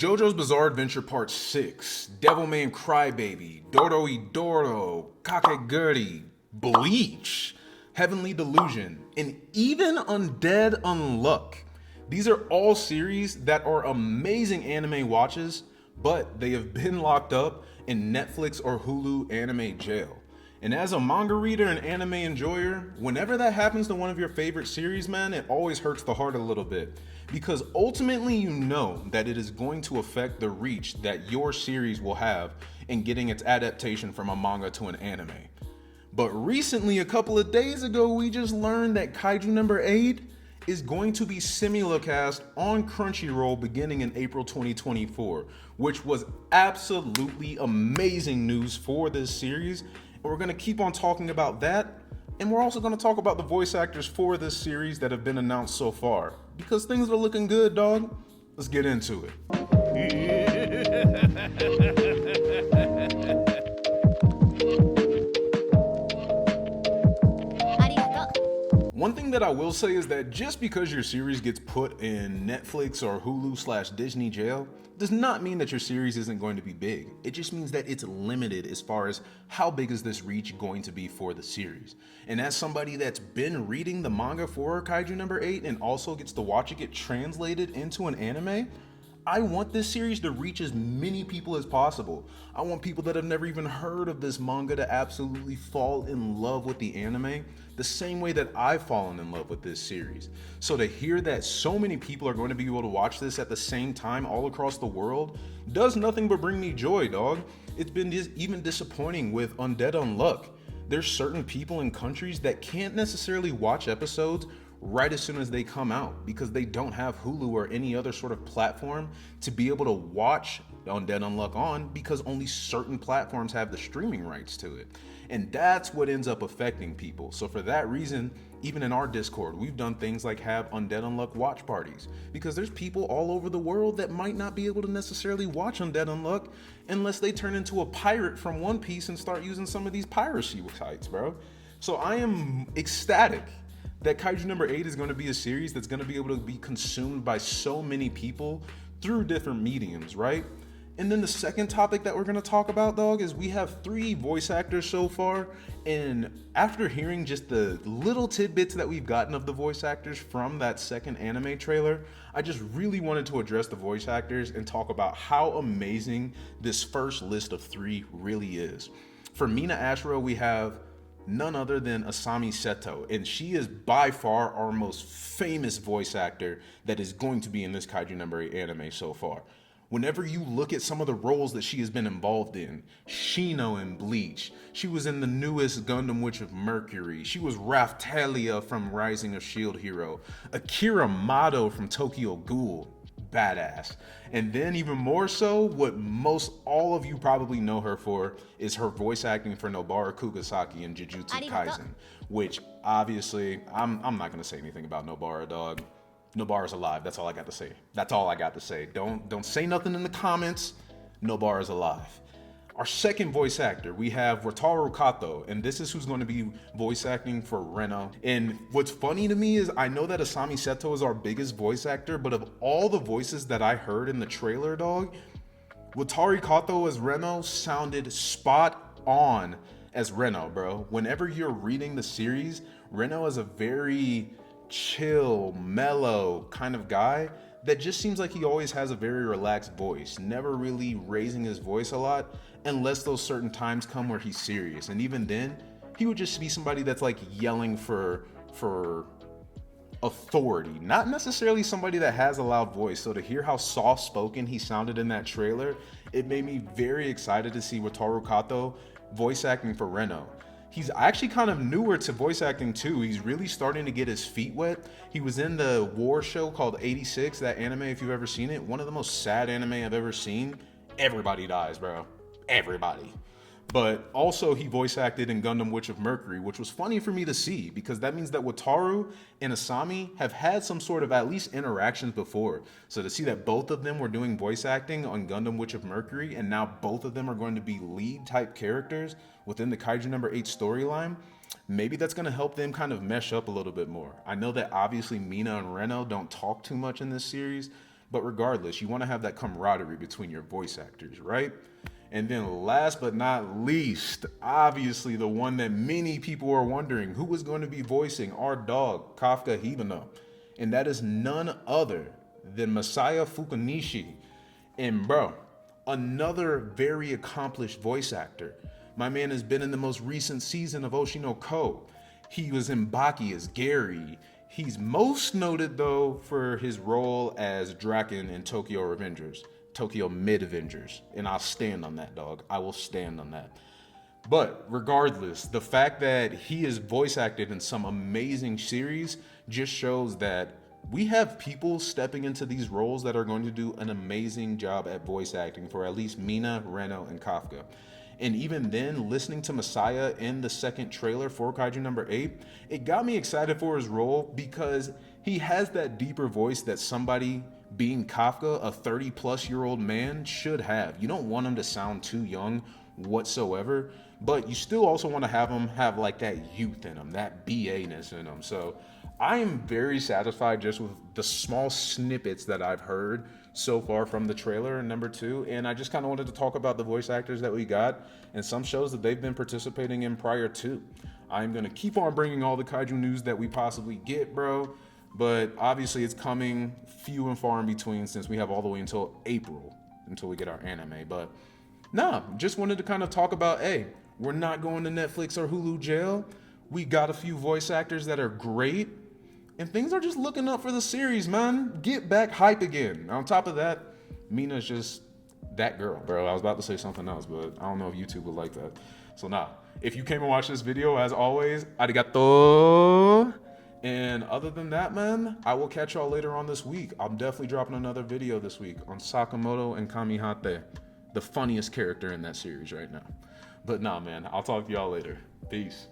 JoJo's Bizarre Adventure Part 6, Devilman Crybaby, Dorohedoro, Kakegurui, Bleach, Heavenly Delusion, and even Undead Unluck. These are all series that are amazing anime watches, but they have been locked up in Netflix or Hulu anime jail. And as a manga reader and anime enjoyer, whenever that happens to one of your favorite series, man, it always hurts the heart a little bit. Because ultimately you know that it is going to affect the reach that your series will have in getting its adaptation from a manga to an anime. But recently, a couple of days ago, we just learned that Kaiju No. 8 is going to be simulcast on Crunchyroll beginning in April 2024, which was absolutely amazing news for this series. And we're going to keep on talking about that, and we're also going to talk about the voice actors for this series that have been announced so far, because things are looking good, dog. Let's get into it. One thing that I will say is that just because your series gets put in Netflix or Hulu/Disney jail does not mean that your series isn't going to be big. It just means that it's limited as far as how big is this reach going to be for the series. And as somebody that's been reading the manga for Kaiju No. 8 and also gets to watch it get translated into an anime, I want this series to reach as many people as possible. I want people that have never even heard of this manga to absolutely fall in love with the anime the same way that I've fallen in love with this series. So to hear that so many people are going to be able to watch this at the same time all across the world does nothing but bring me joy, dog. It's been even disappointing with Undead Unluck. There's certain people in countries that can't necessarily watch episodes right as soon as they come out because they don't have Hulu or any other sort of platform to be able to watch Undead Unluck on, because only certain platforms have the streaming rights to it. And that's what ends up affecting people. So for that reason, even in our Discord, we've done things like have Undead Unluck watch parties, because there's people all over the world that might not be able to necessarily watch Undead Unluck unless they turn into a pirate from One Piece and start using some of these piracy sites, bro. So I am ecstatic that Kaiju No. 8 is going to be a series that's going to be able to be consumed by so many people through different mediums, right? And then the second topic that we're going to talk about, dog, is we have 3 voice actors so far. And after hearing just the little tidbits that we've gotten of the voice actors from that second anime trailer, I just really wanted to address the voice actors and talk about how amazing this first list of 3 really is. For Mina Ashiro, we have none other than Asami Seto, and she is by far our most famous voice actor that is going to be in this Kaiju No. 8 anime so far. Whenever you look at some of the roles that she has been involved in, Shino in Bleach, she was in the newest Gundam Witch of Mercury, she was Raphtalia from Rising of Shield Hero, Akira Mado from Tokyo Ghoul, badass. And then even more so, what most all of you probably know her for is her voice acting for Nobara Kugasaki in Jujutsu Kaisen, which obviously, I'm not gonna say anything about Nobara, dog. Nobara's alive, that's all I got to say. That's all I got to say. Don't say nothing in the comments. Nobara's alive. Our second voice actor, we have Wataru Kato, and this is who's going to be voice acting for Reno. And what's funny to me is I know that Asami Seto is our biggest voice actor, but of all the voices that I heard in the trailer, dog, Wataru Kato as Reno sounded spot on as Reno, bro. Whenever you're reading the series, Reno is a very chill, mellow kind of guy that just seems like he always has a very relaxed voice, never really raising his voice a lot unless those certain times come where he's serious. And even then, he would just be somebody that's like yelling for authority, not necessarily somebody that has a loud voice. So to hear how soft spoken he sounded in that trailer, it made me very excited to see Wataru Kato voice acting for Reno. He's actually kind of newer to voice acting too. He's really starting to get his feet wet. He was in the war show called 86, that anime, if you've ever seen it. One of the most sad anime I've ever seen. Everybody dies, bro. Everybody. But also he voice acted in Gundam Witch of Mercury, which was funny for me to see because that means that Wataru and Asami have had some sort of at least interactions before. So to see that both of them were doing voice acting on Gundam Witch of Mercury and now both of them are going to be lead type characters within the Kaiju No. 8 storyline, maybe that's going to help them kind of mesh up a little bit more. I know that obviously Mina and Reno don't talk too much in this series, But regardless, you want to have that camaraderie between your voice actors, right? And then last but not least, obviously the one that many people are wondering, who is going to be voicing our dog, Kafka Hibino? And that is none other than Masaya Fukunishi. And bro, another very accomplished voice actor. My man has been in the most recent season of Oshi no Ko. He was in Baki as Gary. He's most noted though for his role as Draken in Tokyo Revengers. Tokyo Mid Avengers, and I'll stand on that, dog. I will stand on that. But regardless, the fact that he is voice acted in some amazing series just shows that we have people stepping into these roles that are going to do an amazing job at voice acting for at least Mina, Reno, and Kafka. And even then, listening to Messiah in the second trailer for Kaiju number 8, it got me excited for his role because he has that deeper voice that somebody being Kafka, a 30-plus-year-old man, should have. You don't want him to sound too young whatsoever, but you still also want to have him have like that youth in him, that BA-ness in him. So I am very satisfied just with the small snippets that I've heard so far from the trailer in number 2, and I just kind of wanted to talk about the voice actors that we got and some shows that they've been participating in prior to. I'm going to keep on bringing all the kaiju news that we possibly get, bro. But obviously it's coming few and far in between since we have all the way until April until we get our anime. But nah, just wanted to kind of talk about, hey, we're not going to Netflix or Hulu jail. We got a few voice actors that are great, and things are just looking up for the series, man. Get back hype again. On top of that, Mina's just that girl, bro. I was about to say something else, but I don't know if YouTube would like that. So nah, if you came and watched this video, as always, arigato. And other than that, man, I will catch y'all later on this week. I'm definitely dropping another video this week on Sakamoto and Kamihate, the funniest character in that series right now. But nah, man, I'll talk to y'all later. Peace.